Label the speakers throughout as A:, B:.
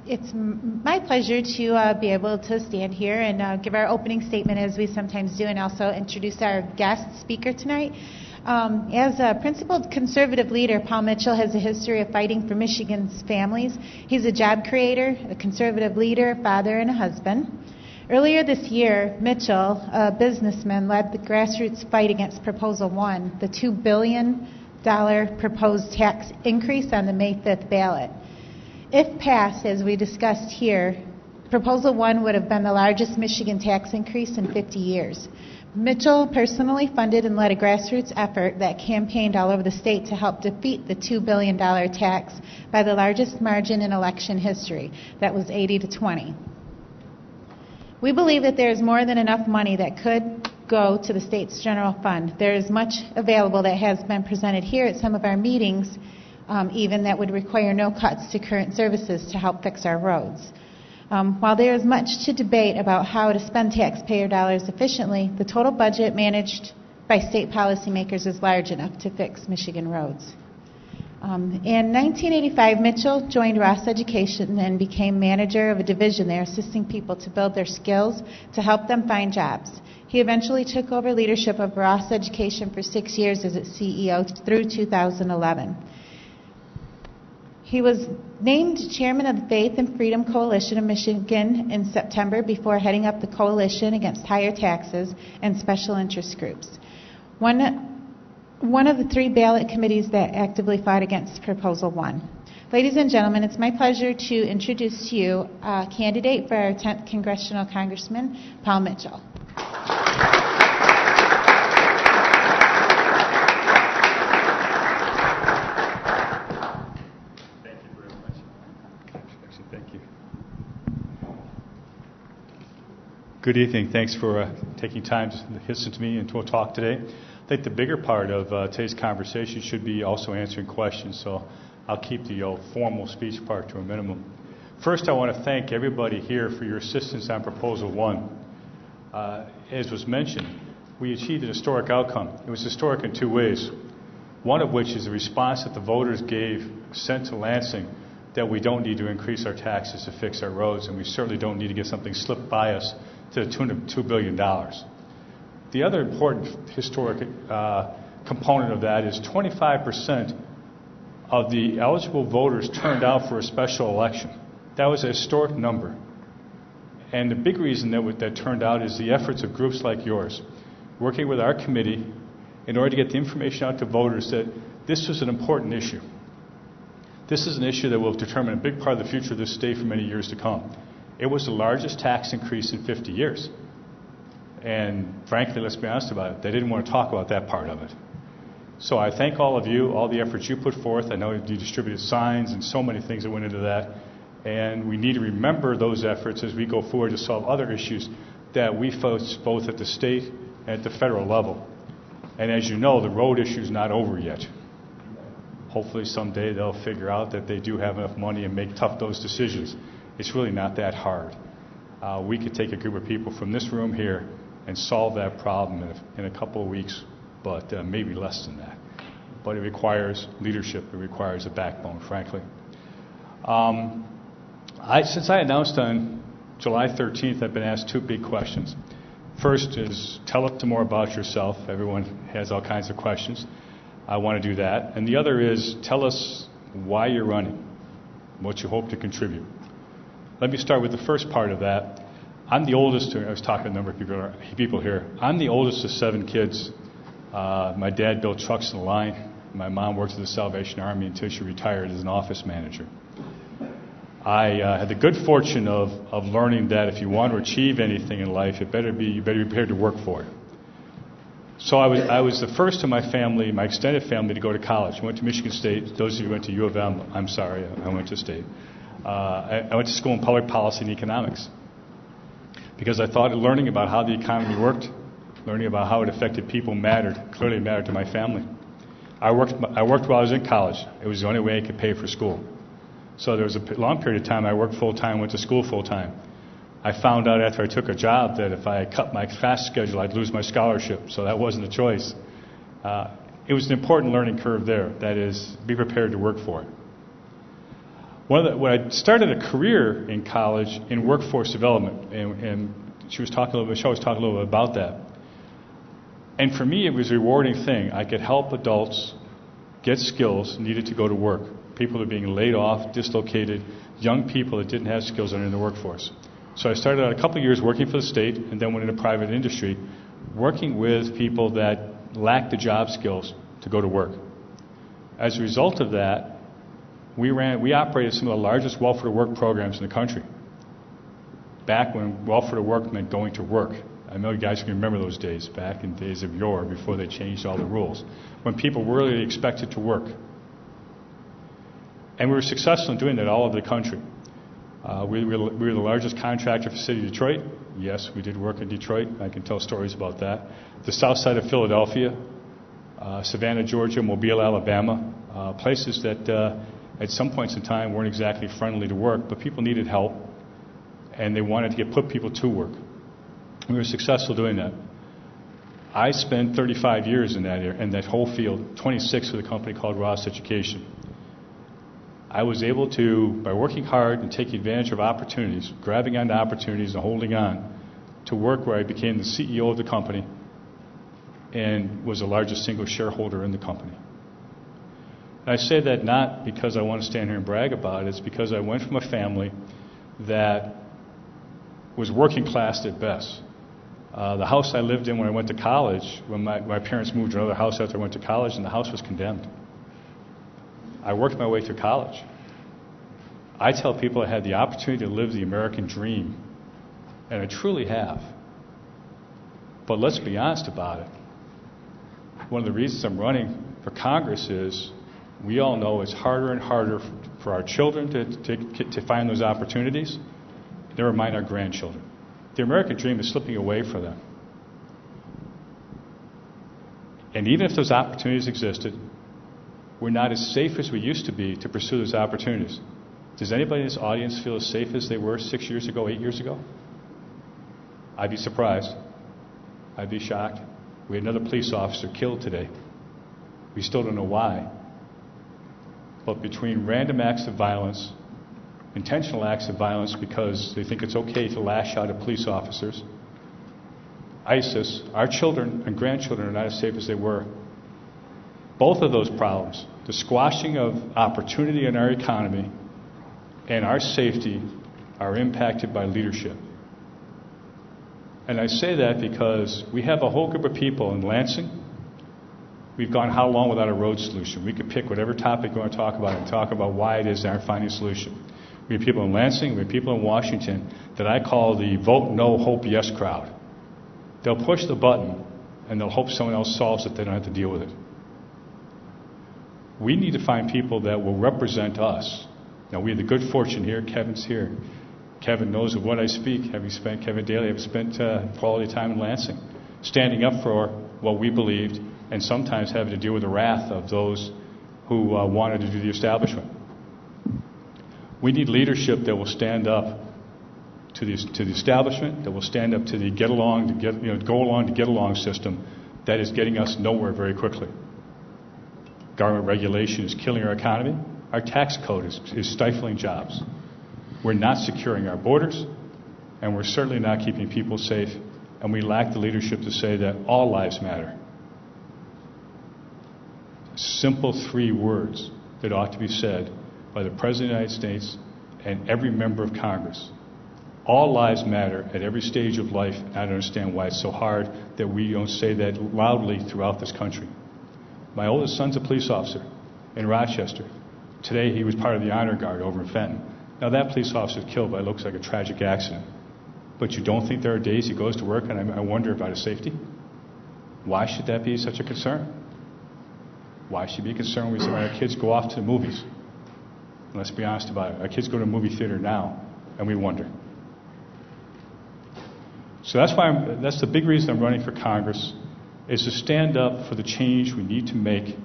A: It's my pleasure to be able to stand here and give our opening statement as we sometimes do, and also introduce our guest speaker tonight. As a principled conservative leader, Paul Mitchell has a history of fighting for Michigan's families. He's a job creator, a conservative leader, father, and a husband. Earlier this year, Mitchell, a businessman, led the grassroots fight against Proposal 1, the $2 billion proposed tax increase on the May 5th ballot. If passed, as we discussed here, Proposal 1 would have been the largest Michigan tax increase in 50 years. Mitchell personally funded and led a grassroots effort that campaigned all over the state to help defeat the $2 billion tax by the largest margin in election history. That was 80-20. We believe that there is more than enough money that could go to the state's general fund. There is much available that has been presented here at some of our meetings, even that would require no cuts to current services to help fix our roads. While there is much to debate about how to spend taxpayer dollars efficiently, the total budget managed by state policymakers is large enough to fix Michigan roads. In 1985, Mitchell joined Ross Education and became manager of a division there, assisting people to build their skills to help them find jobs. He eventually took over leadership of Ross Education for 6 years as its CEO through 2011. He was named chairman of the Faith and Freedom Coalition of Michigan in September before heading up the coalition against higher taxes and special interest groups. One of the 3 ballot committees that actively fought against Proposal 1. Ladies and gentlemen, it's my pleasure to introduce to you a candidate for our 10th Congressional Congressman, Paul Mitchell.
B: Good evening. Thanks for taking time to listen to me and to talk today. I think the bigger part of today's conversation should be also answering questions, so I'll keep the formal speech part to a minimum. First, I want to thank everybody here for your assistance on Proposal 1. As was mentioned, we achieved an historic outcome. It was historic in 2 ways. One of which is the response that the voters sent to Lansing that we don't need to increase our taxes to fix our roads, and we certainly don't need to get something slipped by us to the tune of $2 billion. The other important historic component of that is 25% of the eligible voters turned out for a special election. That was a historic number. And the big reason that turned out is the efforts of groups like yours, working with our committee in order to get the information out to voters that this was an important issue. This is an issue that will determine a big part of the future of this state for many years to come. It was the largest tax increase in 50 years. And frankly, let's be honest about it, they didn't want to talk about that part of it. So I thank all of you, all the efforts you put forth. I know you distributed signs and so many things that went into that. And we need to remember those efforts as we go forward to solve other issues that we face both at the state and at the federal level. And as you know, the road issue is not over yet. Hopefully someday they'll figure out that they do have enough money and make those decisions. It's really not that hard. We could take a group of people from this room here and solve that problem in a couple of weeks, but maybe less than that. But it requires leadership. It requires a backbone, frankly. Since I announced on July 13th, I've been asked 2 big questions. First is, tell us some more about yourself. Everyone has all kinds of questions. I want to do that. And the other is, tell us why you're running, what you hope to contribute. Let me start with the first part of that. I'm the oldest, I was talking to a number of people here. I'm the oldest of 7 kids. My dad built trucks in the line. My mom worked at the Salvation Army until she retired as an office manager. I had the good fortune of learning that if you want to achieve anything in life, you better be prepared to work for it. So I was the first in my family, my extended family, to go to college. I went to Michigan State. Those of you who went to U of M, I'm sorry, I went to State. I went to school in public policy and economics because I thought learning about how the economy worked, learning about how it affected people clearly mattered to my family. I worked while I was in college. It was the only way I could pay for school. So there was a long period of time I worked full-time, went to school full-time. I found out after I took a job that if I cut my class schedule, I'd lose my scholarship, so that wasn't a choice. It was an important learning curve there, that is, be prepared to work for it. When I started a career in college in workforce development, and Michelle was talking a little bit about that. And for me, it was a rewarding thing. I could help adults get skills needed to go to work. People that are being laid off, dislocated, young people that didn't have skills that are in the workforce. So I started out a couple of years working for the state and then went into private industry, working with people that lacked the job skills to go to work. As a result of that, we operated some of the largest welfare to work programs in the country. Back when welfare to work meant going to work. I know you guys can remember those days, back in days of yore, before they changed all the rules, when people were really expected to work. And we were successful in doing that all over the country. We were the largest contractor for the city of Detroit. Yes, we did work in Detroit. I can tell stories about that. The south side of Philadelphia, Savannah, Georgia, Mobile, Alabama, places that at some points in time weren't exactly friendly to work, but people needed help, and they wanted to put people to work. We were successful doing that. I spent 35 years in that whole field, 26 with a company called Ross Education. I was able to, by working hard and taking advantage of opportunities, grabbing onto opportunities and holding on, to work where I became the CEO of the company and was the largest single shareholder in the company. And I say that not because I want to stand here and brag about it. It's because I went from a family that was working class at best. The house I lived in when I went to college, when my parents moved to another house after I went to college, and the house was condemned. I worked my way through college. I tell people I had the opportunity to live the American dream, and I truly have. But let's be honest about it. One of the reasons I'm running for Congress is we all know it's harder and harder for our children to find those opportunities, never mind our grandchildren. The American dream is slipping away from them. And even if those opportunities existed, we're not as safe as we used to be to pursue those opportunities. Does anybody in this audience feel as safe as they were 6 years ago, 8 years ago? I'd be surprised. I'd be shocked. We had another police officer killed today. We still don't know why. But between random acts of violence, intentional acts of violence because they think it's okay to lash out at police officers, ISIS, our children and grandchildren are not as safe as they were. Both of those problems, the squashing of opportunity in our economy and our safety, are impacted by leadership. And I say that because we have a whole group of people in Lansing. We've gone how long without a road solution? We could pick whatever topic we want to talk about and talk about why it is they aren't finding a solution. We have people in Lansing, we have people in Washington that I call the vote no, hope yes crowd. They'll push the button and they'll hope someone else solves it, they don't have to deal with it. We need to find people that will represent us. Now, we have the good fortune here, Kevin's here. Kevin knows of what I speak. Kevin Daly, have spent quality time in Lansing, standing up for what we believed, and sometimes having to deal with the wrath of those who wanted to do the establishment. We need leadership that will stand up to the establishment, that will stand up to the go along to get along system that is getting us nowhere very quickly. Government regulation is killing our economy. Our tax code is stifling jobs. We're not securing our borders, and we're certainly not keeping people safe, and we lack the leadership to say that all lives matter. Simple 3 words that ought to be said by the President of the United States and every member of Congress. All lives matter at every stage of life, and I don't understand why it's so hard that we don't say that loudly throughout this country. My oldest son's a police officer in Rochester. Today he was part of the Honor Guard over in Fenton. Now that police officer was killed by what looks like a tragic accident. But you don't think there are days he goes to work and I wonder about his safety? Why should that be such a concern? Why should it be a concern when our kids go off to the movies? And let's be honest about it. Our kids go to a movie theater now, and we wonder. So that's the big reason I'm running for Congress, is to stand up for the change we need to make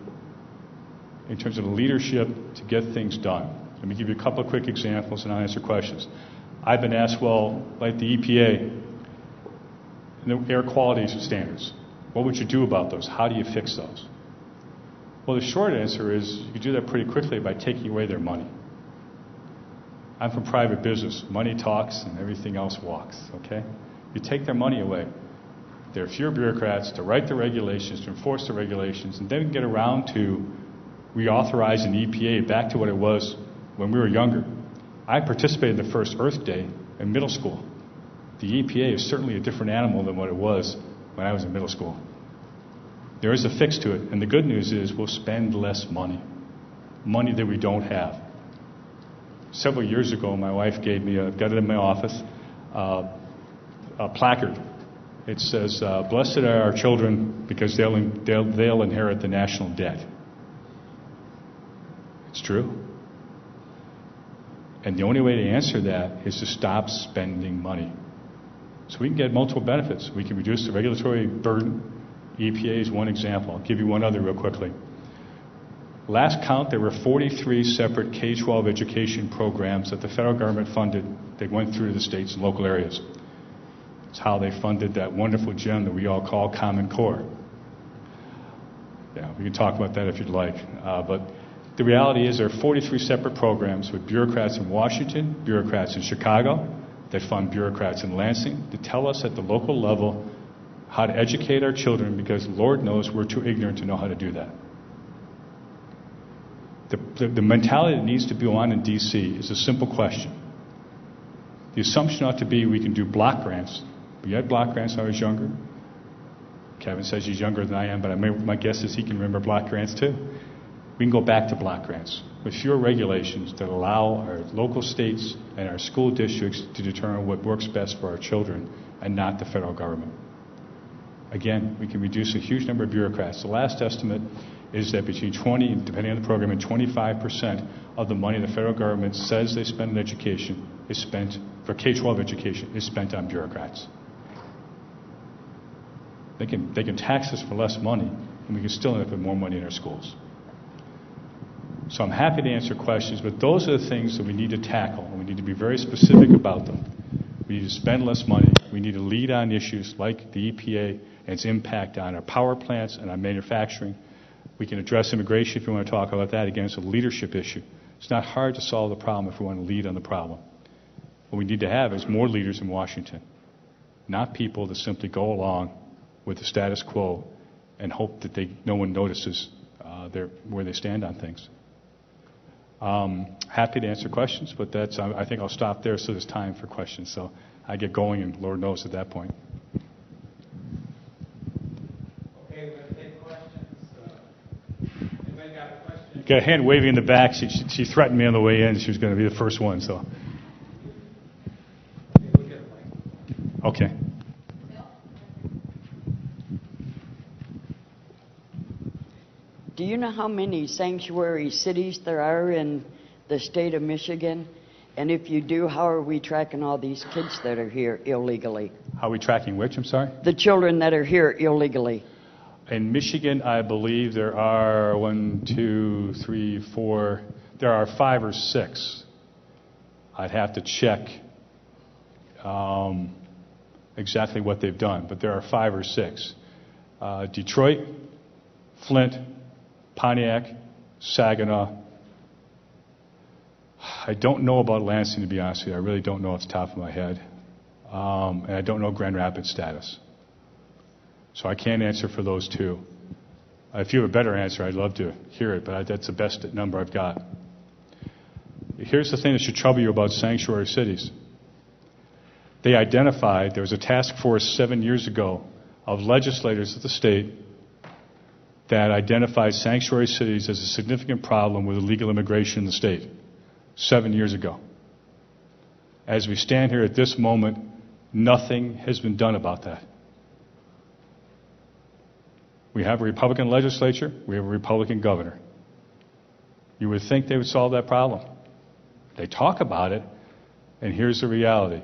B: in terms of leadership to get things done. Let me give you a couple of quick examples and I'll answer questions. I've been asked, well, like the EPA, the air quality standards, what would you do about those? How do you fix those? Well, the short answer is you can do that pretty quickly by taking away their money. I'm from private business. Money talks and everything else walks, okay? You take their money away. There are fewer bureaucrats to write the regulations, to enforce the regulations, and then we can get around to reauthorizing the EPA back to what it was when we were younger. I participated in the first Earth Day in middle school. The EPA is certainly a different animal than what it was when I was in middle school. There is a fix to it, and the good news is we'll spend less money that we don't have. Several years ago, my wife gave me, I've got it in my office, a placard. It says, "Blessed are our children because they'll inherit the national debt." It's true. And the only way to answer that is to stop spending money. So we can get multiple benefits. We can reduce the regulatory burden. EPA is one example. I'll give you one other real quickly. Last count, there were 43 separate K-12 education programs that the federal government funded that went through the states and local areas. It's how they funded that wonderful gem that we all call Common Core. Yeah, we can talk about that if you'd like. But the reality is there are 43 separate programs with bureaucrats in Washington, bureaucrats in Chicago, that fund bureaucrats in Lansing to tell us at the local level how to educate our children because Lord knows we're too ignorant to know how to do that. The mentality that needs to be on in D.C. is a simple question. The assumption ought to be we can do block grants. We had block grants when I was younger. Kevin says he's younger than I am, but my guess is he can remember block grants too. We can go back to block grants with fewer regulations that allow our local states and our school districts to determine what works best for our children and not the federal government. Again, we can reduce a huge number of bureaucrats. The last estimate is that between 20, depending on the program, and 25% of the money the federal government says they spend on education is spent, for K-12 education, is spent on bureaucrats. They can tax us for less money, and we can still end up with more money in our schools. So I'm happy to answer questions, but those are the things that we need to tackle, and we need to be very specific about them. We need to spend less money. We need to lead on issues like the EPA and its impact on our power plants and on manufacturing. We can address immigration if you want to talk about that. Again, it's a leadership issue. It's not hard to solve the problem if we want to lead on the problem. What we need to have is more leaders in Washington, not people that simply go along with the status quo and hope that no one notices where they stand on things. Happy to answer questions, but I think I'll stop there so there's time for questions. So I get going, and Lord knows at that point.
C: Okay, we're going to take questions. Anybody got a question?
B: Got a hand waving in the back. She threatened me on the way in. She was going to be the first one. So.
C: Okay, we'll get a mic.
B: Okay.
D: Do you know how many sanctuary cities there are in the state of Michigan? And if you do, how are we tracking all these kids that are here illegally?
B: How are we tracking which, I'm sorry?
D: The children that are here illegally.
B: In Michigan, I believe there are 1, 2, 3, 4, there are 5 or 6. I'd have to check exactly what they've done, but there are 5 or 6. Detroit, Flint, Pontiac, Saginaw. I don't know about Lansing, to be honest with you. I really don't know off the top of my head. And I don't know Grand Rapids status. So I can't answer for those two. If you have a better answer, I'd love to hear it, but that's the best number I've got. Here's the thing that should trouble you about sanctuary cities. They identified, there was a task force 7 years ago of legislators at the state that identified sanctuary cities as a significant problem with illegal immigration in the state 7 years ago. As we stand here at this moment, nothing has been done about that. We have a Republican legislature, we have a Republican governor. You would think they would solve that problem. They talk about it, and here's the reality.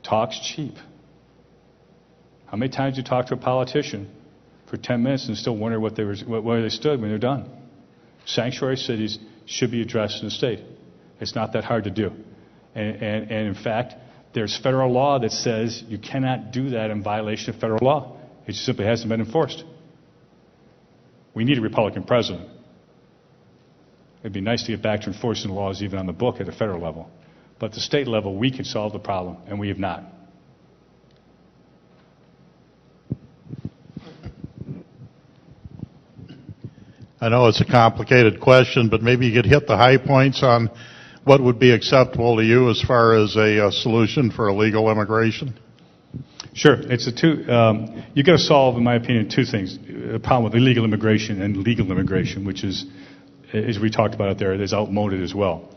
B: Talk's cheap. How many times do you talk to a politician for 10 minutes and still wonder where they stood when they're done? Sanctuary cities should be addressed in the state. It's not that hard to do. And in fact, there's federal law that says you cannot do that in violation of federal law. It just simply hasn't been enforced. We need a Republican president. It'd be nice to get back to enforcing the laws even on the book at a federal level. But at the state level, we can solve the problem, and we have not.
E: I know it's a complicated question, but maybe you could hit the high points on what would be acceptable to you as far as a solution for illegal immigration.
B: Sure. It's you got to solve, in my opinion, two things. The problem with illegal immigration and legal immigration, which is, as we talked about it there, is outmoded as well.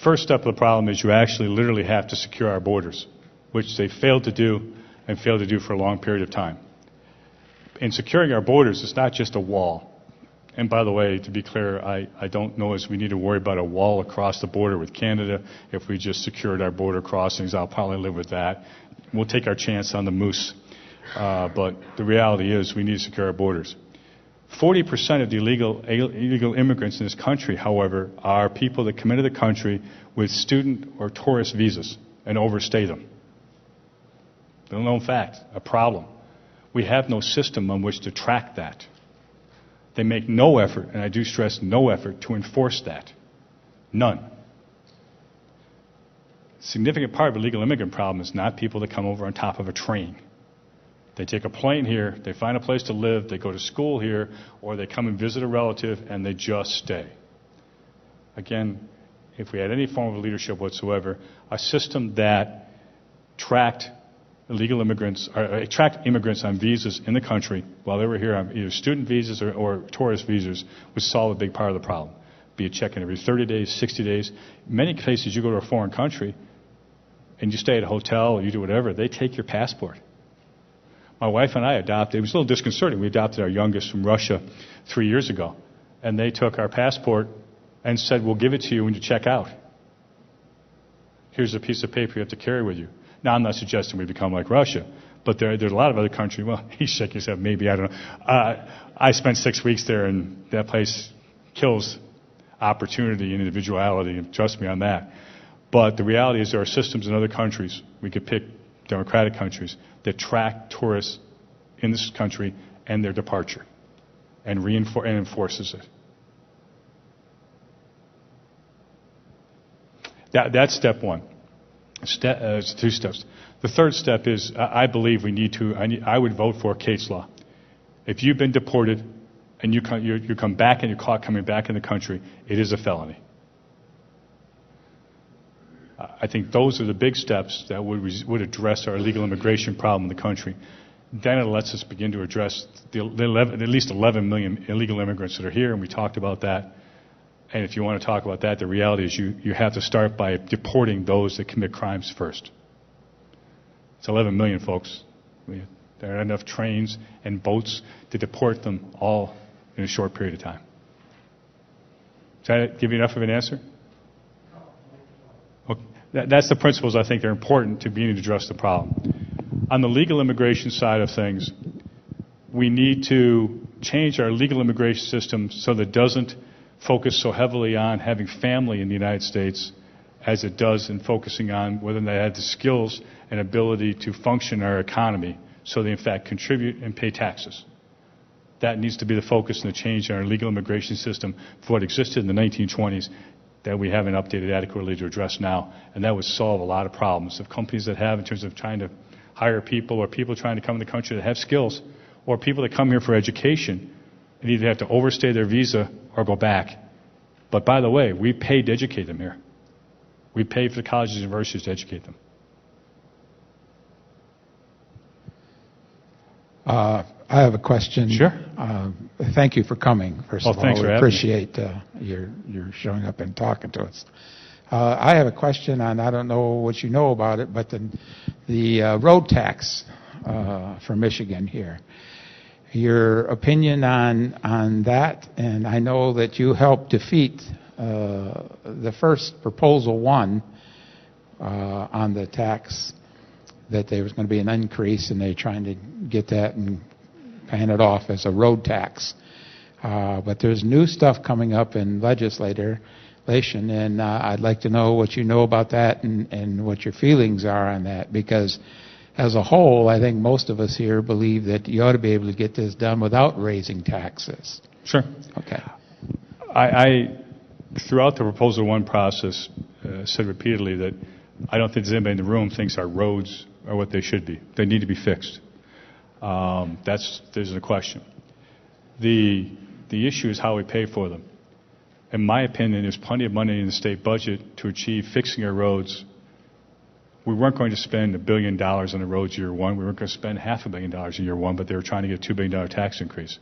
B: First step of the problem is you actually literally have to secure our borders, which they failed to do and failed to do for a long period of time. In securing our borders, it's not just a wall. And by the way, to be clear, I don't know as we need to worry about a wall across the border with Canada. If we just secured our border crossings, I'll probably live with that. We'll take our chance on the moose. But the reality is we need to secure our borders. 40% of the illegal immigrants in this country, however, are people that come into the country with student or tourist visas and overstay them. It's a known fact, a problem. We have no system on which to track that. They make no effort, and I do stress no effort, to enforce that. None. A significant part of the illegal immigrant problem is not people that come over on top of a train. They take a plane here, they find a place to live, they go to school here, or they come and visit a relative, and they just stay. Again, if we had any form of leadership whatsoever, a system that tracked illegal immigrants, or tracked immigrants on visas in the country while they were here on either student visas or tourist visas would solve a big part of the problem. Be a check-in every 30 days, 60 days. In many cases, you go to a foreign country and you stay at a hotel or you do whatever, they take your passport. My wife and I adopted, it was a little disconcerting, we adopted our youngest from Russia 3 years ago, and they took our passport and said, we'll give it to you when you check out. Here's a piece of paper you have to carry with you. Now, I'm not suggesting we become like Russia, but there's a lot of other countries. Well, he's shaking his head, maybe, I don't know. I spent 6 weeks there, and that place kills opportunity and individuality, and trust me on that. But the reality is there are systems in other countries, we could pick democratic countries, that track tourists in this country and their departure and enforces it. That's step one. It's 2 steps. The third step is I believe we need to, I would vote for Kate's Law. If you've been deported and you come back and you're caught coming back in the country, it is a felony. I think those are the big steps that would address our illegal immigration problem in the country. Then it lets us begin to address at least 11 million illegal immigrants that are here, and we talked about that. And if you want to talk about that, the reality is you have to start by deporting those that commit crimes first. It's 11 million, folks. There are enough trains and boats to deport them all in a short period of time. Does that give you enough of an answer? Okay. That's the principles I think are important to beginning to address the problem. On the legal immigration side of things, we need to change our legal immigration system so that it doesn't focus so heavily on having family in the United States as it does in focusing on whether they have the skills and ability to function in our economy so they in fact contribute and pay taxes. That needs to be the focus and the change in our legal immigration system for what existed in the 1920s that we haven't updated adequately to address now, and that would solve a lot of problems of companies that have in terms of trying to hire people or people trying to come in the country that have skills or people that come here for education and either have to overstay their visa or go back. But by the way, we pay to educate them here. We pay for the colleges and universities to educate them.
F: I have a question.
B: Sure.
F: Thank you for coming, first of all.
B: Thanks for
F: We
B: having me.
F: appreciate your showing up and talking to us. I have a question on, I don't know what you know about it, but the road tax for Michigan here. Your opinion on that, and I know that you helped defeat the first proposal one on the tax, that there was going to be an increase, and they're trying to get that and pan it off as a road tax. But there's new stuff coming up in legislation, and I'd like to know what you know about that and what your feelings are on that, because as a whole, I think most of us here believe that you ought to be able to get this done without raising taxes.
B: Sure.
F: Okay.
B: throughout the Proposal 1 process, said repeatedly that I don't think there's anybody in the room thinks our roads are what they should be. They need to be fixed. There's a question. The issue is how we pay for them. In my opinion, there's plenty of money in the state budget to achieve fixing our roads. We weren't going to spend $1 billion on the roads year one. We weren't going to spend $500 million in year one, but they were trying to get a $2 billion tax increase.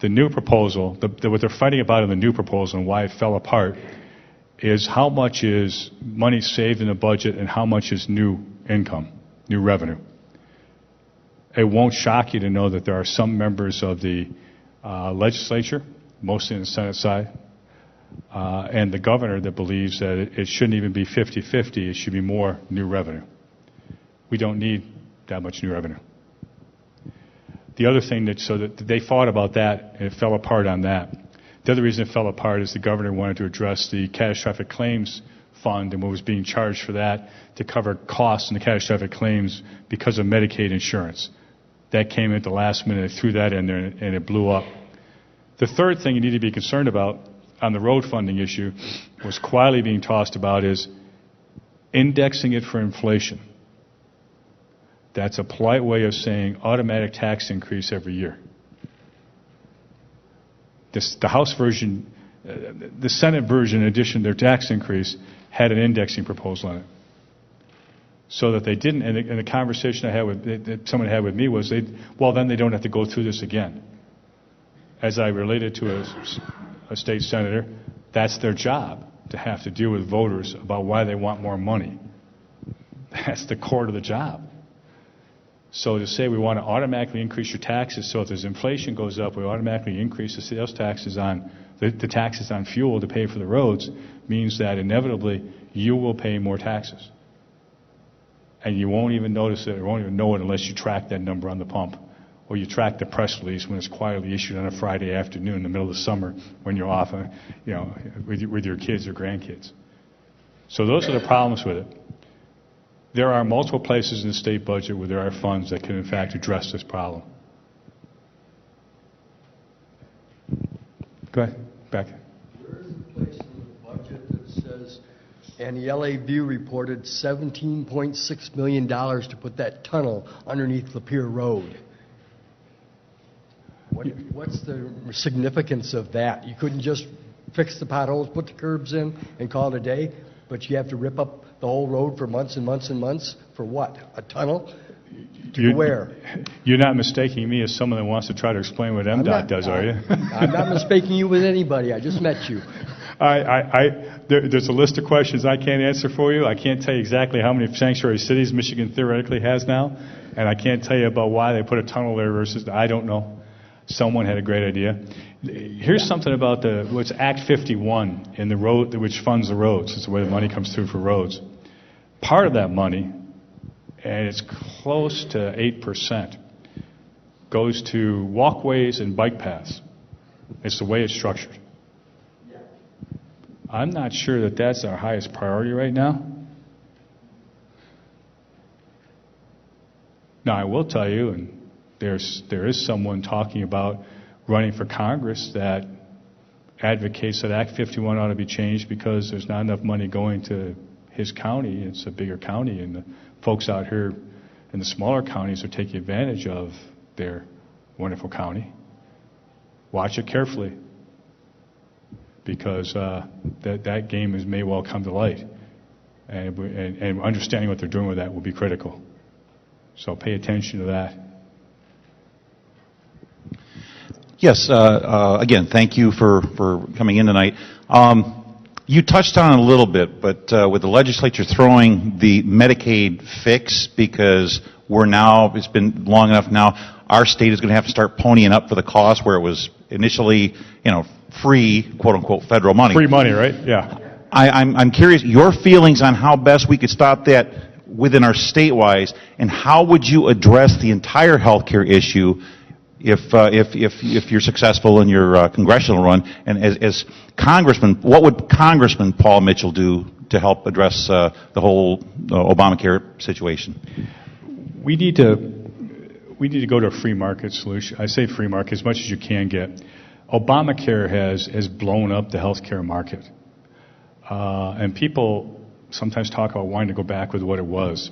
B: The new proposal, what they're fighting about in the new proposal and why it fell apart, is how much is money saved in the budget and how much is new income, new revenue. It won't shock you to know that there are some members of the legislature, mostly in the Senate side, and the governor that believes that it shouldn't even be 50-50, it should be more new revenue. We don't need that much new revenue. The other thing that they fought about that, and it fell apart on that. The other reason it fell apart is the governor wanted to address the catastrophic claims fund and what was being charged for that to cover costs in the catastrophic claims because of Medicaid insurance. That came at the last minute, they threw that in there, and it blew up. The third thing you need to be concerned about on the road funding issue was quietly being tossed about is indexing it for inflation. That's a polite way of saying automatic tax increase every year. The House version, the Senate version, in addition to their tax increase, had an indexing proposal on it. So that they didn't, and the conversation I had that someone had with me was, then they don't have to go through this again. As I related to a state senator, that's their job, to have to deal with voters about why they want more money. That's the core of the job. So to say we want to automatically increase your taxes, so if there's inflation goes up, we automatically increase the sales taxes on the taxes on fuel to pay for the roads, means that inevitably you will pay more taxes. And you won't even notice it, or won't even know it unless you track that number on the pump, or you track the press release when it's quietly issued on a Friday afternoon in the middle of the summer when you're off, with your kids or grandkids. So those are the problems with it. There are multiple places in the state budget where there are funds that can, in fact, address this problem. Go ahead, back.
G: There is a place in the budget that says, and the LA View reported $17.6 million to put that tunnel underneath Lapeer Road. What's the significance of that? You couldn't just fix the potholes, put the curbs in, and call it a day, but you have to rip up the whole road for months and months and months? For what? A tunnel? To where?
B: You're not mistaking me as someone that wants to try to explain what MDOT does, are you?
G: I'm not mistaking you with anybody. I just met you.
B: There's a list of questions I can't answer for you. I can't tell you exactly how many sanctuary cities Michigan theoretically has now, and I can't tell you about why they put a tunnel there versus, I don't know. Someone had a great idea. Here's something about what's Act 51 in the road, which funds the roads. It's the way the money comes through for roads. Part of that money, and it's close to 8%, goes to walkways and bike paths. It's the way it's structured. I'm not sure that that's our highest priority right now. Now, I will tell you, and there is someone talking about running for Congress that advocates that Act 51 ought to be changed because there's not enough money going to his county. It's a bigger county, and the folks out here in the smaller counties are taking advantage of their wonderful county. Watch it carefully, because that game may well come to light, and understanding what they're doing with that will be critical. So pay attention to that.
H: Yes, again, thank you for coming in tonight. You touched on it a little bit, but with the legislature throwing the Medicaid fix, because it's been long enough now, our state is going to have to start ponying up for the cost where it was initially, free, quote-unquote, federal money.
B: Free money, right? Yeah.
H: I'm curious, your feelings on how best we could stop that within our state-wise, and how would you address the entire healthcare issue if you're successful in your congressional run, and as Congressman, what would Congressman Paul Mitchell do to help address the whole Obamacare situation?
B: We need to go to a free market solution. I say free market as much as you can get. Obamacare has blown up the healthcare market. And people sometimes talk about wanting to go back with what it was.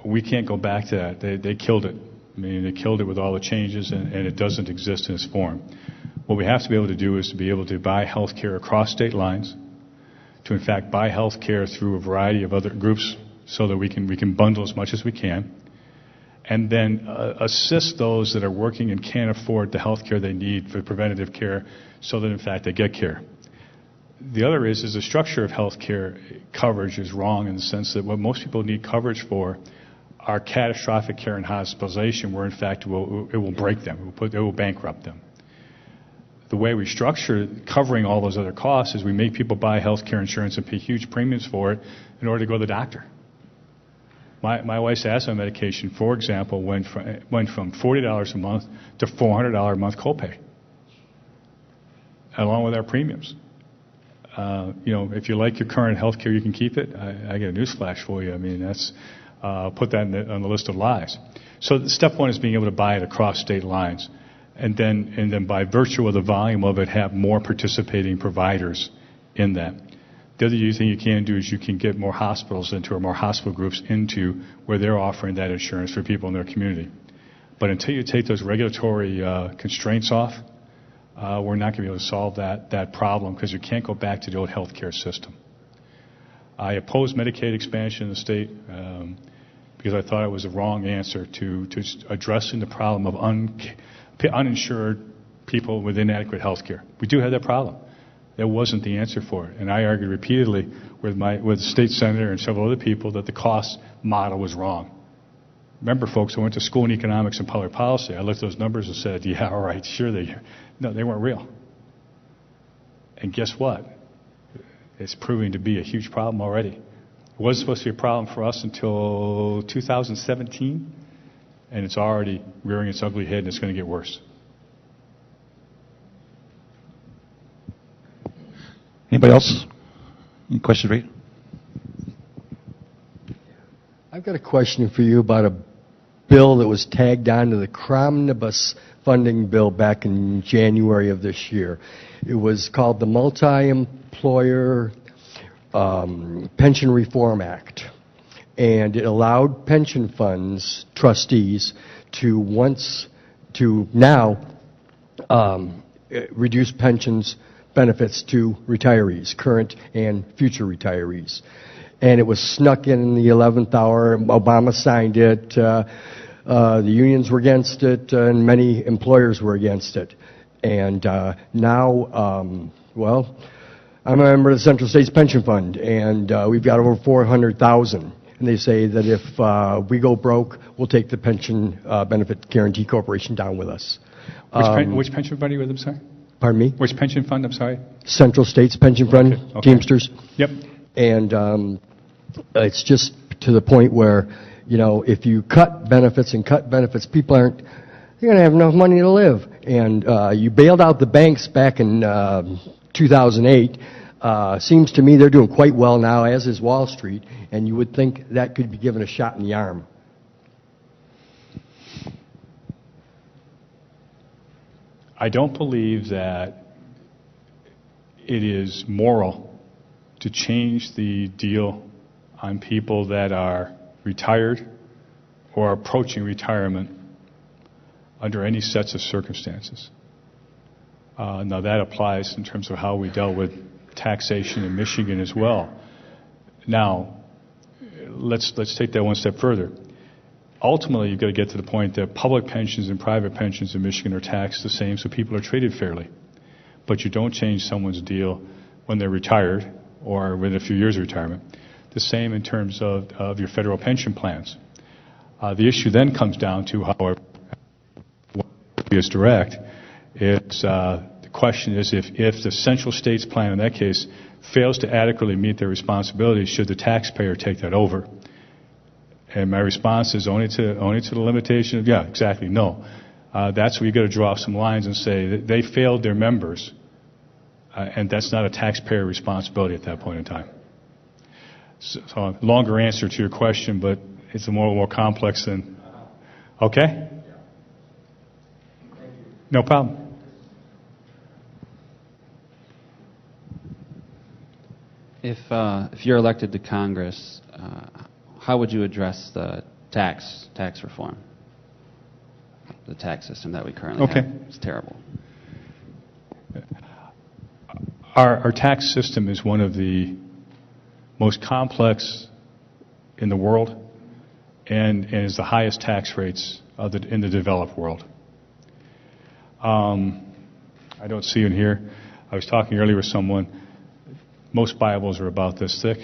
B: We can't go back to that. They killed it. I mean, they killed it with all the changes, and it doesn't exist in its form. What we have to be able to do is to be able to buy health care across state lines, to in fact buy health care through a variety of other groups so that we can bundle as much as we can, and then assist those that are working and can't afford the health care they need for preventative care so that in fact they get care. The other is the structure of health care coverage is wrong in the sense that what most people need coverage for are catastrophic care and hospitalization, where in fact it will break them, it will bankrupt them. The way we structure covering all those other costs is we make people buy health care insurance and pay huge premiums for it in order to go to the doctor. My wife's asthma medication, for example, went from $40 a month to $400 a month copay, along with our premiums. If you like your current health care, you can keep it. I got a newsflash for you. I mean, that's put that on the list of lies. So step one is being able to buy it across state lines, and then by virtue of the volume of it, have more participating providers in that. The other thing you can do is you can get more hospitals into, or more hospital groups into, where they're offering that insurance for people in their community. But until you take those regulatory constraints off, we're not going to be able to solve that problem, because you can't go back to the old health care system. I oppose Medicaid expansion in the state because I thought it was a wrong answer to addressing the problem of uninsured people with inadequate health care. We do have that problem. That wasn't the answer for it. And I argued repeatedly with the state senator and several other people that the cost model was wrong. Remember, folks, I went to school in economics and public policy. I looked at those numbers and said, yeah, all right, sure they are. No, they weren't real. And guess what? It's proving to be a huge problem already. It wasn't supposed to be a problem for us until 2017, and it's already rearing its ugly head, and it's going to get worse.
H: Anybody else? Any questions, Ray?
G: I've got a question for you about a bill that was tagged on to the Cromnibus funding bill back in January of this year. It was called the Multi-Employer Pension Reform Act, and it allowed pension funds trustees to now reduce pensions benefits to retirees, current and future retirees. And it was snuck in the 11th hour. Obama signed it. The unions were against it, and many employers were against it. And now, I'm a member of the Central States Pension Fund, and we've got over 400,000. And they say that if we go broke, we'll take the Pension Benefit Guaranty Corporation down with us.
B: Which pension fund are you with, I'm sorry?
G: Pardon me?
B: Which pension fund, I'm sorry?
G: Central States Pension Fund,
B: Okay.
G: Teamsters.
B: Yep.
G: And it's just to the point where, if you cut benefits, people they're going to have enough money to live. And you bailed out the banks back in 2008. Seems to me they're doing quite well now, as is Wall Street, and you would think that could be given a shot in the arm.
B: I don't believe that it is moral to change the deal on people that are retired or approaching retirement under any sets of circumstances. Now that applies in terms of how we dealt with taxation in Michigan as well. Now, let's take that one step further. Ultimately, you've got to get to the point that public pensions and private pensions in Michigan are taxed the same, so people are treated fairly. But you don't change someone's deal when they're retired or within a few years of retirement. The same in terms of your federal pension plans. The issue then comes down to, however, what is direct. The question is if the Central States plan in that case fails to adequately meet their responsibilities, should the taxpayer take that over? And my response is only to the limitation of, yeah, exactly, no. That's where you've got to draw some lines and say that they failed their members, and that's not a taxpayer responsibility at that point in time. So longer answer to your question, but it's a more complex than, okay? No problem.
I: If you're elected to Congress, how would you address the tax reform? The tax system that we currently have. It's terrible.
B: Our tax system is one of the most complex in the world and is the highest tax rates in the developed world. I don't see it here. I was talking earlier with someone. Most Bibles are about this thick,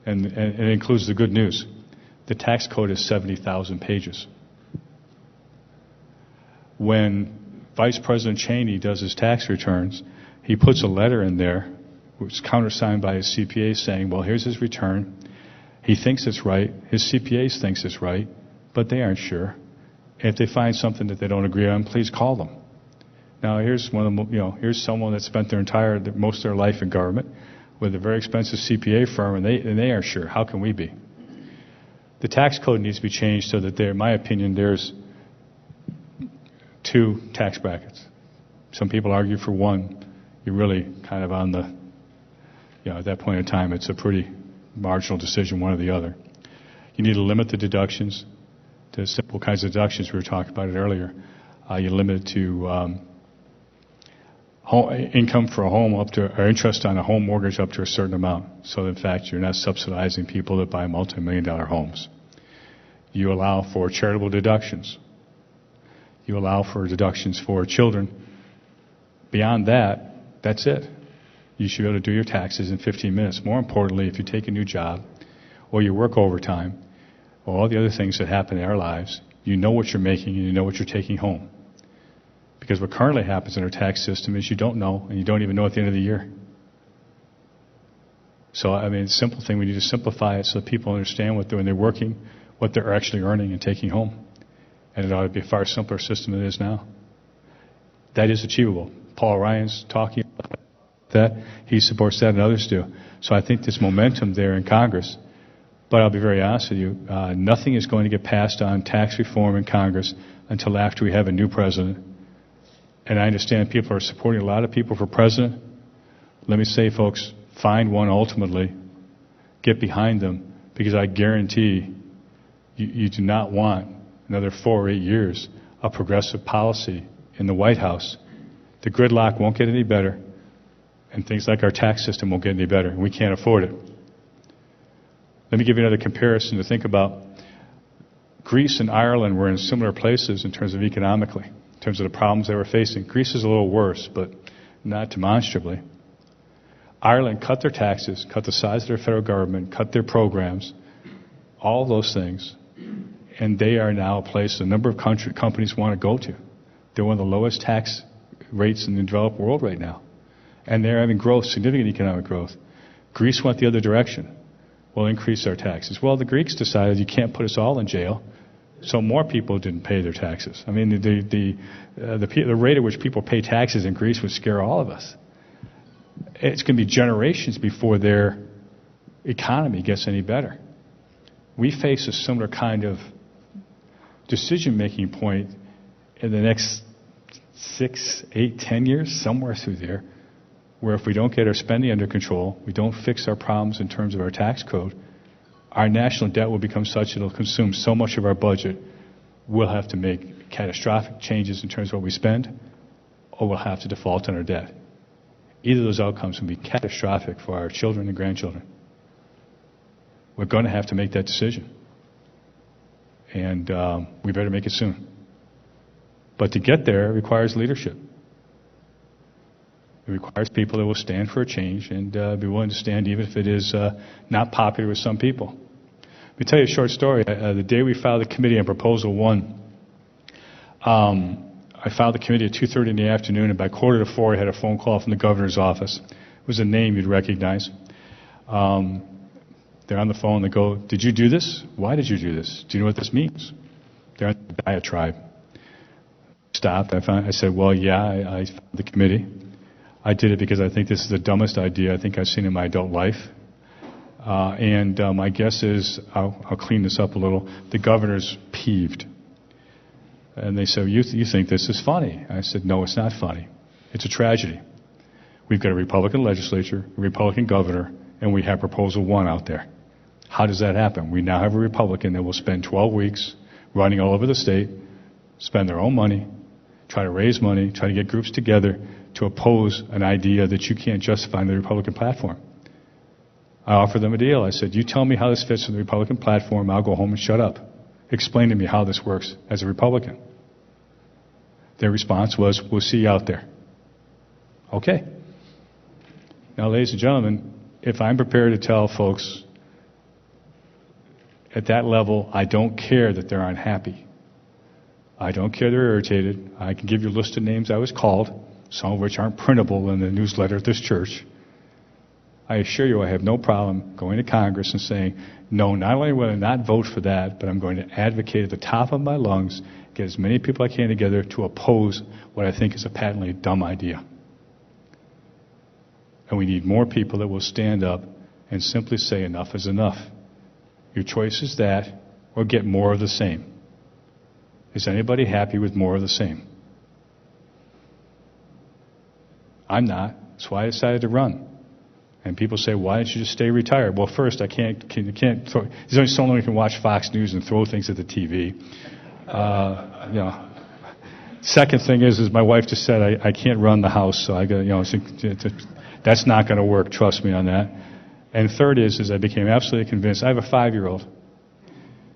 B: and it includes the good news. The tax code is 70,000 pages. When Vice President Cheney does his tax returns, he puts a letter in there, which is countersigned by his CPA saying, well, here's his return. He thinks it's right. His CPAs thinks it's right, but they aren't sure. And if they find something that they don't agree on, please call them. Now, here's one of the, here's someone that spent most of their life in government with a very expensive CPA firm, and they aren't sure. How can we be? The tax code needs to be changed so that in my opinion, there's 2 tax brackets. Some people argue for 1. You're really kind of on the, at that point in time, it's a pretty marginal decision, one or the other. You need to limit the deductions to simple kinds of deductions. We were talking about it earlier. You limit it to income for a home or interest on a home mortgage up to a certain amount. So, in fact, you're not subsidizing people that buy multi-million-dollar homes. You allow for charitable deductions. You allow for deductions for children. Beyond that, that's it. You should be able to do your taxes in 15 minutes. More importantly, if you take a new job or you work overtime or all the other things that happen in our lives, you know what you're making and you know what you're taking home. Because what currently happens in our tax system is you don't know, and you don't even know at the end of the year. So, I mean, it's a simple thing. We need to simplify it so that people understand when they're working, what they're actually earning and taking home. And it ought to be a far simpler system than it is now. That is achievable. Paul Ryan's talking about that. He supports that, and others do. So I think there's momentum there in Congress. But I'll be very honest with you, nothing is going to get passed on tax reform in Congress until after we have a new president. And I understand people are supporting a lot of people for president. Let me say, folks, find one ultimately, get behind them, because I guarantee you do not want another 4 or 8 years of progressive policy in the White House. The gridlock won't get any better, and things like our tax system won't get any better, and we can't afford it. Let me give you another comparison to think about. Greece and Ireland were in similar places in terms of economically, in terms of the problems they were facing. Greece is a little worse, but not demonstrably. Ireland cut their taxes, cut the size of their federal government, cut their programs, all those things, and they are now a place a number of companies want to go to. They're one of the lowest tax rates in the developed world right now. And they're having growth, significant economic growth. Greece went the other direction. We'll increase our taxes. Well, the Greeks decided you can't put us all in jail, so more people didn't pay their taxes. I mean, the rate at which people pay taxes in Greece would scare all of us. It's going to be generations before their economy gets any better. We face a similar kind of decision-making point in the next 6, 8, 10 years, somewhere through there, where if we don't get our spending under control, we don't fix our problems in terms of our tax code, our national debt will become such that it'll consume so much of our budget, we'll have to make catastrophic changes in terms of what we spend, or we'll have to default on our debt. Either of those outcomes will be catastrophic for our children and grandchildren. We're going to have to make that decision. And we better make it soon. But to get there, it requires leadership. It requires people that will stand for a change and be willing to stand even if it is not popular with some people. Let me tell you a short story. The day we filed the committee on Proposal 1, I filed the committee at 2:30 in the afternoon, and by 3:45 I had a phone call from the governor's office. It was a name you'd recognize. They're on the phone. They go, "Did you do this? Why did you do this? Do you know what this means?" They're on the diatribe. Stopped. I said, "Well, yeah, I filed the committee. I did it because I think this is the dumbest idea I think I've seen in my adult life. And my guess is, I'll clean this up a little, the governor's peeved." And they said, you think this is funny? I said, "No, it's not funny. It's a tragedy. We've got a Republican legislature, a Republican governor, and we have proposal 1 out there. How does that happen? We now have a Republican that will spend 12 weeks running all over the state, spend their own money, try to raise money, try to get groups together to oppose an idea that you can't justify in the Republican platform. I offered them a deal. I said, you tell me how this fits in the Republican platform, I'll go home and shut up. Explain to me how this works as a Republican. Their response was, we'll see you out there. Okay. Now, ladies and gentlemen, if I'm prepared to tell folks at that level, I don't care that they're unhappy. I don't care they're irritated. I can give you a list of names I was called, some of which aren't printable in the newsletter at this church. I assure you I have no problem going to Congress and saying, no, not only will I not vote for that, but I'm going to advocate at the top of my lungs, get as many people I can together to oppose what I think is a patently dumb idea. And we need more people that will stand up and simply say enough is enough. Your choice is that, or get more of the same. Is anybody happy with more of the same? I'm not. That's why I decided to run. And people say, why don't you just stay retired? Well, first, I can't throw, there's only so long you can watch Fox News and throw things at the TV. Second thing is my wife just said I can't run the house, so I got, that's not going to work. Trust me on that. And third is I became absolutely convinced. I have a 5-year-old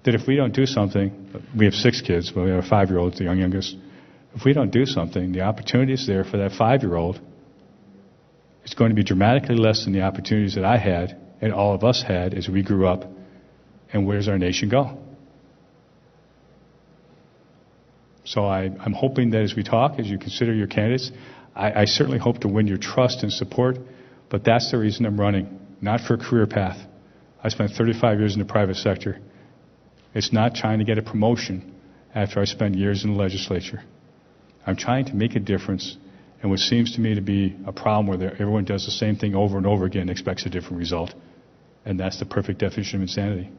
B: that if we don't do something, we have 6 kids, but we have a 5-year-old, the youngest. If we don't do something, the opportunity is there for that 5-year-old. It's going to be dramatically less than the opportunities that I had and all of us had as we grew up. And where does our nation go? So I'm hoping that as we talk, as you consider your candidates, I certainly hope to win your trust and support, but that's the reason I'm running, not for a career path. I spent 35 years in the private sector. It's not trying to get a promotion after I spent years in the legislature. I'm trying to make a difference in what seems to me to be a problem where everyone does the same thing over and over again and expects a different result. And that's the perfect definition of insanity.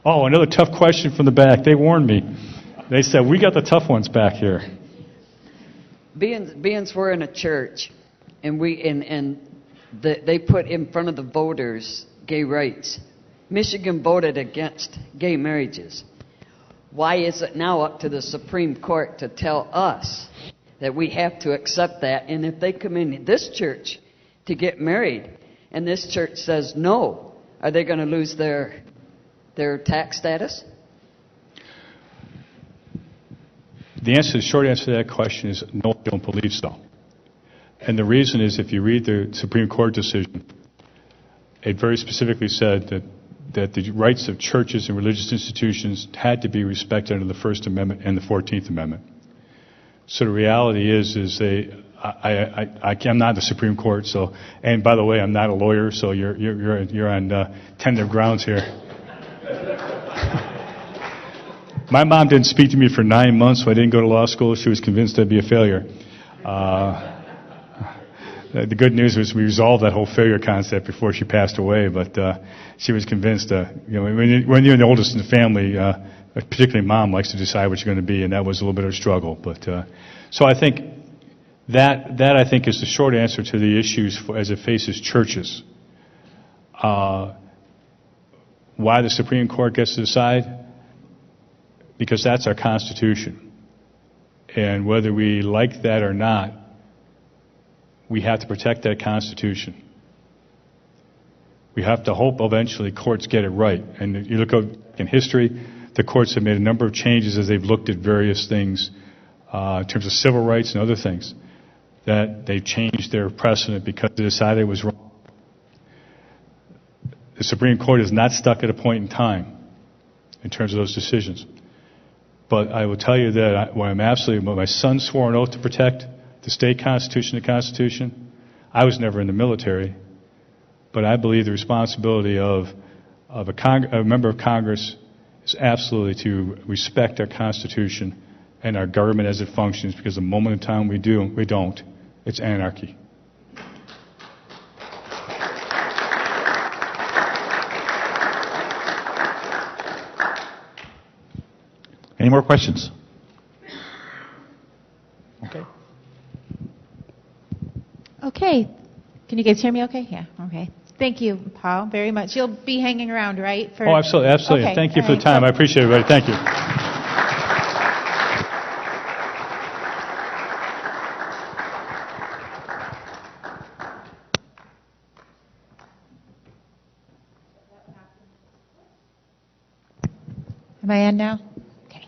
B: Oh, another tough question from the back. They warned me. They said, we got the tough ones back here.
D: Being we're in a church, and they put in front of the voters gay rights. Michigan voted against gay marriages. Why is it now up to the Supreme Court to tell us that we have to accept that? And if they come in this church to get married, and this church says no, are they going to lose their tax status?
B: The short answer to that question is no, I don't believe so. And the reason is, if you read the Supreme Court decision, it very specifically said that the rights of churches and religious institutions had to be respected under the First Amendment and the 14th Amendment. So the reality is I'm not the Supreme Court, so, and by the way, I'm not a lawyer, so you're on tender grounds here. My mom didn't speak to me for 9 months, so I didn't go to law school. She was convinced I'd be a failure. The good news was we resolved that whole failure concept before she passed away, but she was convinced, when you're the oldest in the family, particularly mom likes to decide what you're going to be, and that was a little bit of a struggle. But so I think that I think is the short answer to the issues as it faces churches. Why the Supreme Court gets to decide? Because that's our Constitution. And whether we like that or not, we have to protect that Constitution. We have to hope eventually courts get it right. And you look in history, the courts have made a number of changes as they've looked at various things in terms of civil rights and other things, that they've changed their precedent because they decided it was wrong. The Supreme Court is not stuck at a point in time in terms of those decisions. But I will tell you that when my son swore an oath to protect the state constitution, the Constitution. I was never in the military, but I believe the responsibility of a member of Congress is absolutely to respect our Constitution and our government as it functions, because the moment in time we don't, it's anarchy.
H: Any more questions?
F: Okay.
A: Can you guys hear me okay? Yeah, okay. Thank you, Paul, very much. You'll be hanging around, right?
B: Oh, absolutely, absolutely.
A: Okay,
B: Thank you
A: all
B: for the
A: right.
B: time. I appreciate it, everybody. Thank you.
A: Am I on now? Okay.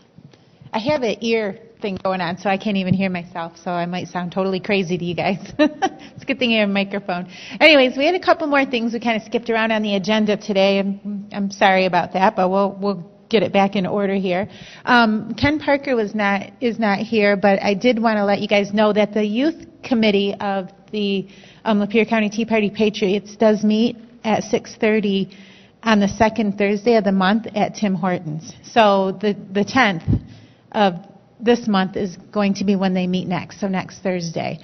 A: I have an ear thing going on, so I can't even hear myself, so I might sound totally crazy to you guys. It's a good thing I have a microphone. Anyways, we had a couple more things we kind of skipped around on the agenda today. I'm sorry about that, but we'll get it back in order here. Ken Parker is not here, but I did want to let you guys know that the youth committee of the Lapeer County Tea Party Patriots does meet at 6:30 on the second Thursday of the month at Tim Hortons. So the 10th of this month is going to be when they meet next, so next Thursday.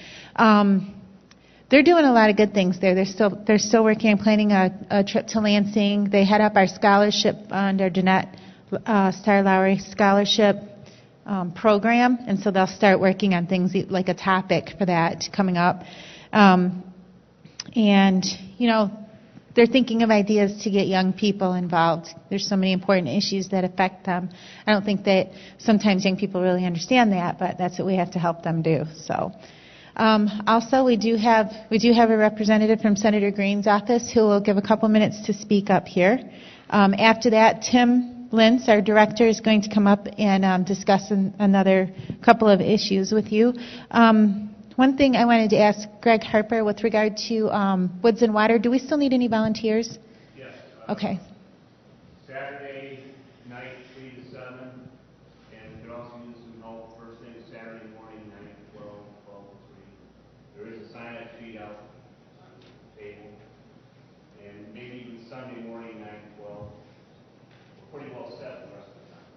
A: They're doing a lot of good things there. They're still working on planning a trip to Lansing. They head up our scholarship fund, our Jeanette Star Lowry Scholarship program, and so they'll start working on things like a topic for that coming up. And, you know, they're thinking of ideas to get young people involved. There's so many important issues that affect them. I don't think that sometimes young people really understand that, but that's what we have to help them do. So, also we do have a representative from Senator Green's office who will give a couple minutes to speak up here. After that, Tim Lintz, our director, is going to come up and discuss another couple of issues with you. One thing I wanted to ask Greg Harper with regard to Woods and Water, do we still need any volunteers?
J: Yes.
A: Okay.
J: Saturday night, 3 to 7, and we could also use some help first thing Saturday morning, 9 to 12, 12 to 3. There is a sign-up sheet out on the table, and maybe even Sunday morning, 9 to 12. We're pretty well set the rest of the time.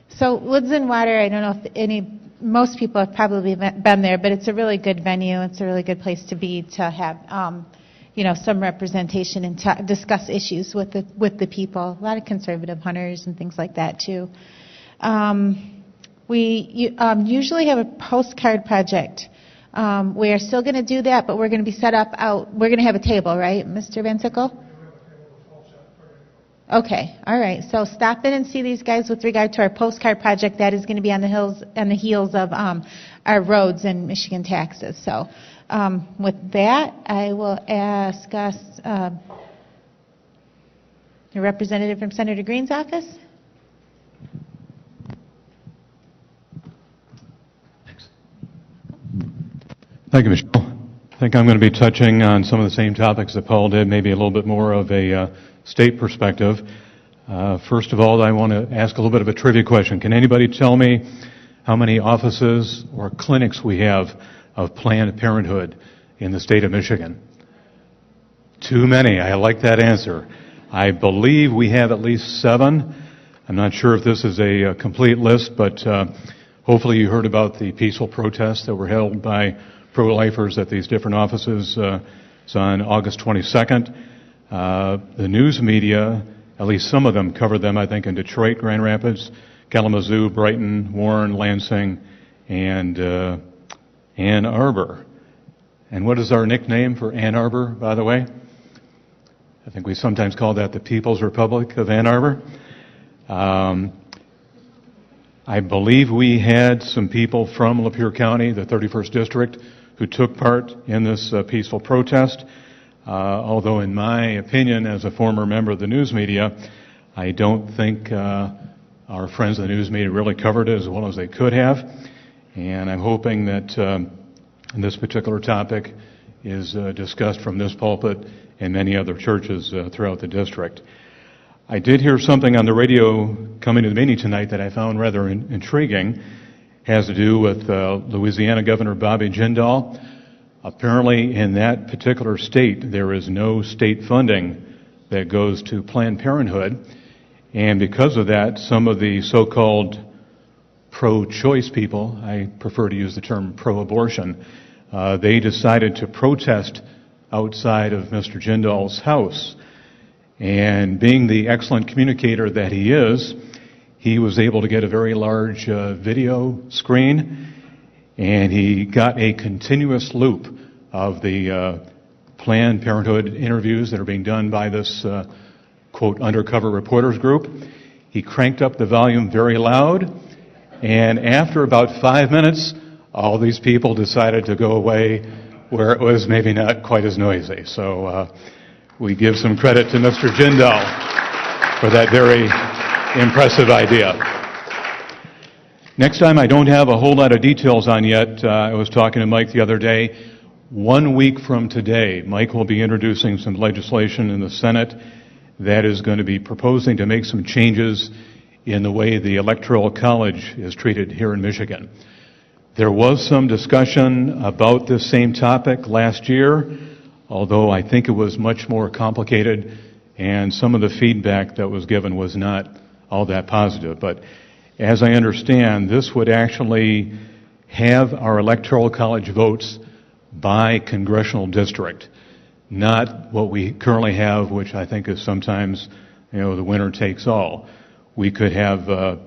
A: So Woods and Water, I don't know if most people have probably been there, but it's a really good venue. It's a really good place to be, to have, some representation and discuss issues with the people. A lot of conservative hunters and things like that too. We usually have a postcard project. We are still going to do that, but we're going to be set up out. We're going to have a table, right, Mr. Van Sickle? Okay, all right. So stop in and see these guys with regard to our postcard project. That is going to be on the heels of our roads and Michigan taxes. So with that, I will ask us a representative from Senator Green's office.
K: Thank you, Michelle. I think I'm going to be touching on some of the same topics that Paul did, maybe a little bit more of a state perspective. First of all, I want to ask a little bit of a trivia question. Can anybody tell me how many offices or clinics we have of Planned Parenthood in the state of Michigan? Too many. I like that answer. I believe we have at least 7. I'm not sure if this is a complete list, but hopefully you heard about the peaceful protests that were held by pro-lifers at these different offices. It's on August 22nd. The news media, at least some of them, covered them, I think, in Detroit, Grand Rapids, Kalamazoo, Brighton, Warren, Lansing, and Ann Arbor. And what is our nickname for Ann Arbor, by the way? I think we sometimes call that the People's Republic of Ann Arbor. I believe we had some people from Lapeer County, the 31st District, who took part in this peaceful protest. Although in my opinion, as a former member of the news media, I don't think our friends in the news media really covered it as well as they could have. And I'm hoping that this particular topic is discussed from this pulpit and many other churches throughout the district. I did hear something on the radio coming to the meeting tonight that I found rather intriguing. It has to do with Louisiana Governor Bobby Jindal. Apparently, in that particular state, there is no state funding that goes to Planned Parenthood, and because of that, some of the so-called pro-choice people, I prefer to use the term pro-abortion, they decided to protest outside of Mr. Jindal's house. And being the excellent communicator that he is, he was able to get a very large video screen, and he got a continuous loop of the Planned Parenthood interviews that are being done by this, quote, undercover reporters group. He cranked up the volume very loud, and after about 5 minutes, all these people decided to go away where it was maybe not quite as noisy. So we give some credit to Mr. Jindal for that very impressive idea. Next time I don't have a whole lot of details on yet. I was talking to Mike the other day. 1 week from today, Mike will be introducing some legislation in the Senate that is going to be proposing to make some changes in the way the Electoral College is treated here in Michigan. There was some discussion about this same topic last year, although I think it was much more complicated, and some of the feedback that was given was not all that positive. But as I understand, this would actually have our Electoral College votes by congressional district, not what we currently have, which I think is sometimes, the winner takes all. We could have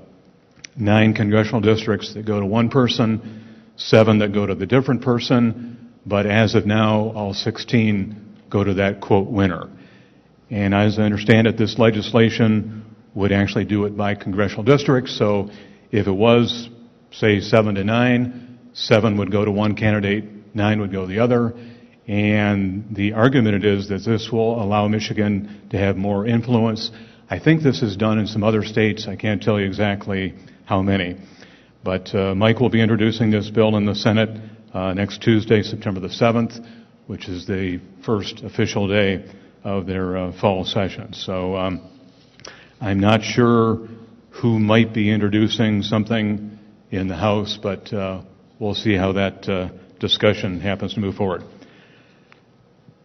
K: 9 congressional districts that go to one person, 7 that go to the different person, but as of now, all 16 go to that, quote, winner. And as I understand it, this legislation would actually do it by congressional districts, so if it was, say, 7 to 9, 7 would go to one candidate, 9 would go the other, and the argument is that this will allow Michigan to have more influence. I think this is done in some other states. I can't tell you exactly how many. But Mike will be introducing this bill in the Senate next Tuesday, September the 7th, which is the first official day of their fall session. So I'm not sure who might be introducing something in the House, but we'll see how that discussion happens to move forward.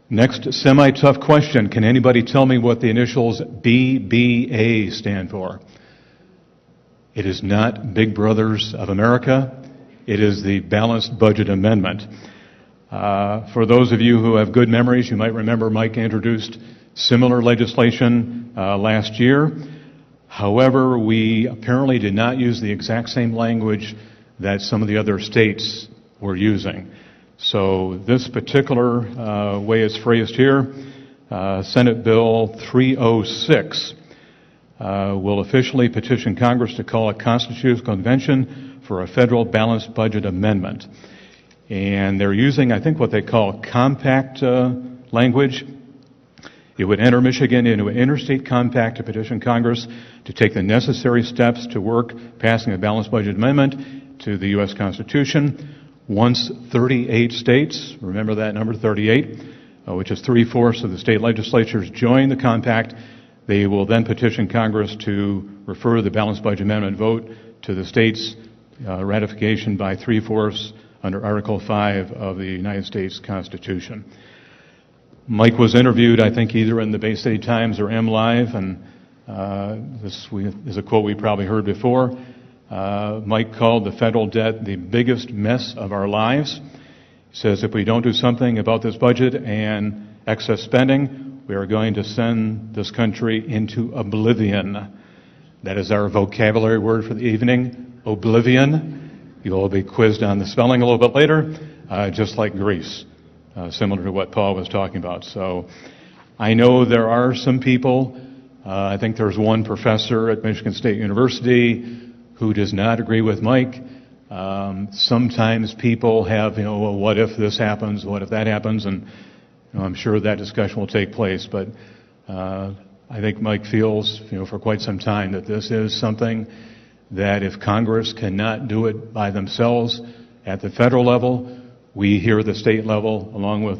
K: Next semi-tough question. Can anybody tell me what the initials BBA stand for? It is not Big Brothers of America. It is the Balanced Budget Amendment. For those of you who have good memories, you might remember Mike introduced similar legislation last year. However, we apparently did not use the exact same language that some of the other states were using. So this particular way it's phrased here, Senate Bill 306, will officially petition Congress to call a constitutional convention for a federal balanced budget amendment. And they're using, I think, what they call compact language. It would enter Michigan into an interstate compact to petition Congress to take the necessary steps to work passing a balanced budget amendment to the U.S. Constitution. Once 38 states, remember that number, 38, which is 3/4 of the state legislatures, join the compact, they will then petition Congress to refer the balanced budget amendment vote to the states' ratification by 3/4 under Article 5 of the United States Constitution. Mike was interviewed, I think, either in the Bay City Times or MLive, and this is a quote we probably heard before. Mike called the federal debt the biggest mess of our lives. He says if we don't do something about this budget and excess spending, we are going to send this country into oblivion. That is our vocabulary word for the evening, oblivion. You will be quizzed on the spelling a little bit later, just like Greece, similar to what Paul was talking about. So I know there are some people, I think there's one professor at Michigan State University who does not agree with Mike. Sometimes people have, well, what if this happens, what if that happens, and I'm sure that discussion will take place, but I think Mike feels, for quite some time that this is something that if Congress cannot do it by themselves at the federal level, we here at the state level, along with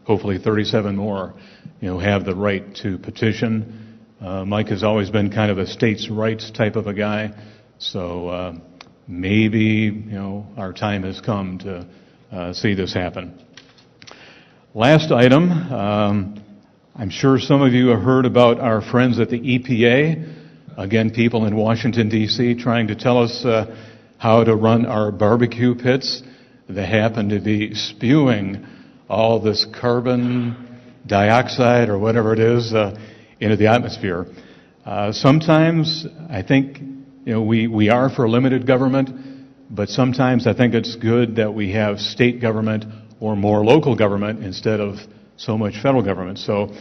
K: hopefully 37 more, have the right to petition. Mike has always been kind of a states' rights type of a guy. So maybe, our time has come to see this happen. Last item, I'm sure some of you have heard about our friends at the EPA. Again, people in Washington, D.C. trying to tell us how to run our barbecue pits. They happen to be spewing all this carbon dioxide or whatever it is into the atmosphere. Sometimes I think we are for limited government, but sometimes I think it's good that we have state government or more local government instead of so much federal government. So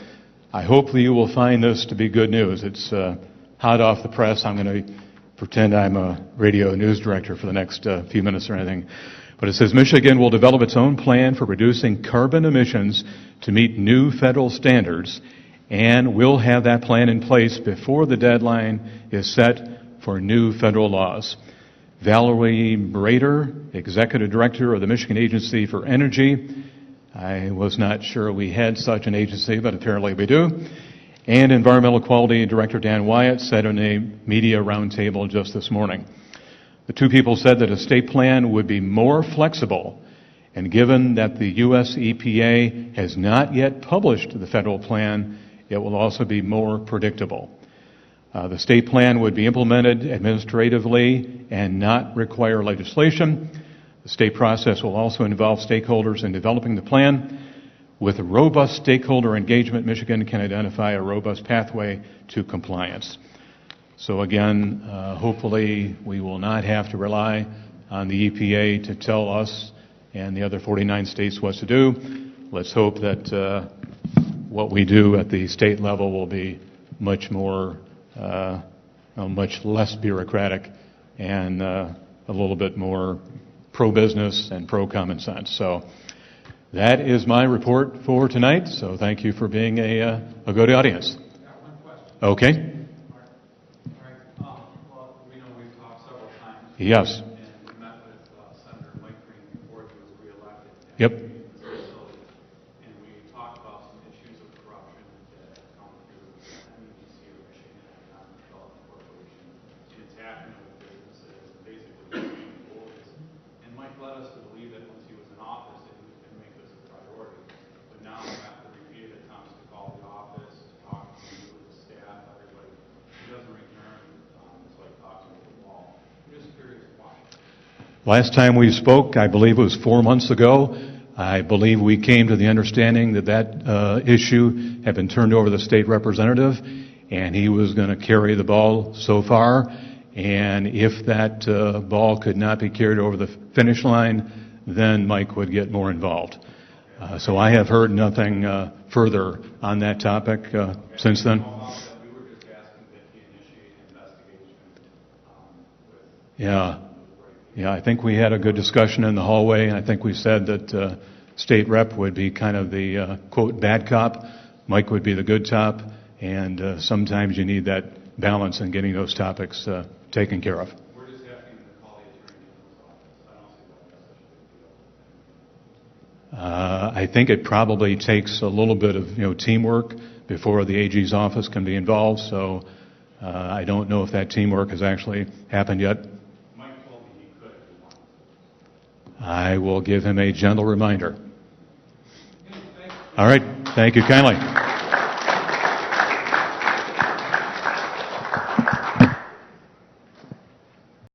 K: I hope that you will find this to be good news. It's hot off the press. I'm going to pretend I'm a radio news director for the next few minutes or anything. But it says Michigan will develop its own plan for reducing carbon emissions to meet new federal standards, and will have that plan in place before the deadline is set for new federal laws. Valerie Brader, Executive Director of the Michigan Agency for Energy. I was not sure we had such an agency, but apparently we do. And Environmental Quality Director Dan Wyatt said in a media roundtable just this morning. The two people said that a state plan would be more flexible, and given that the U.S. EPA has not yet published the federal plan, it will also be more predictable. The state plan would be implemented administratively and not require legislation. The state process will also involve stakeholders in developing the plan. With robust stakeholder engagement, Michigan can identify a robust pathway to compliance. So again, hopefully we will not have to rely on the EPA to tell us and the other 49 states what to do. Let's hope that what we do at the state level will be much more, much less bureaucratic and a little bit more pro-business and pro-common sense. So that is my report for tonight. So thank you for being a good audience.
C: Got one question.
K: Okay.
C: Well, we know we've talked several times.
K: Yes.
C: And we met with Senator Mike Green before he was reelected.
K: Yep.
C: And we talked about some issues of corruption that come through MEDC or Michigan Economic Development Corporation. And it's happening with businesses and basically employees. And Mike led us to believe that once he was in office that he was going to make this a priority. But now after repeated attempts to call the office, to talk to you, the staff, everybody, he doesn't return. It's like talking to the wall. I'm just curious why.
K: Last time we spoke, I believe it was 4 months ago. I believe we came to the understanding that that issue had been turned over to the state representative, and he was going to carry the ball so far. And if that ball could not be carried over the finish line, then Mike would get more involved. So I have heard nothing further on that topic since then.
C: We were just asking that he initiate an investigation with
K: Yeah, I think we had a good discussion in the hallway, and I think we said that state rep would be kind of the, quote, bad cop. Mike would be the good cop, and sometimes you need that balance in getting those topics taken care of.
C: We're just asking him to call the attorney general's office. I don't see why that's such a big deal.
K: I think it probably takes a little bit of teamwork before the AG's office can be involved, so I don't know if that teamwork has actually happened yet.
C: Mike told me he could if he wanted to.
K: I will give him a gentle reminder. All right. Thank you kindly.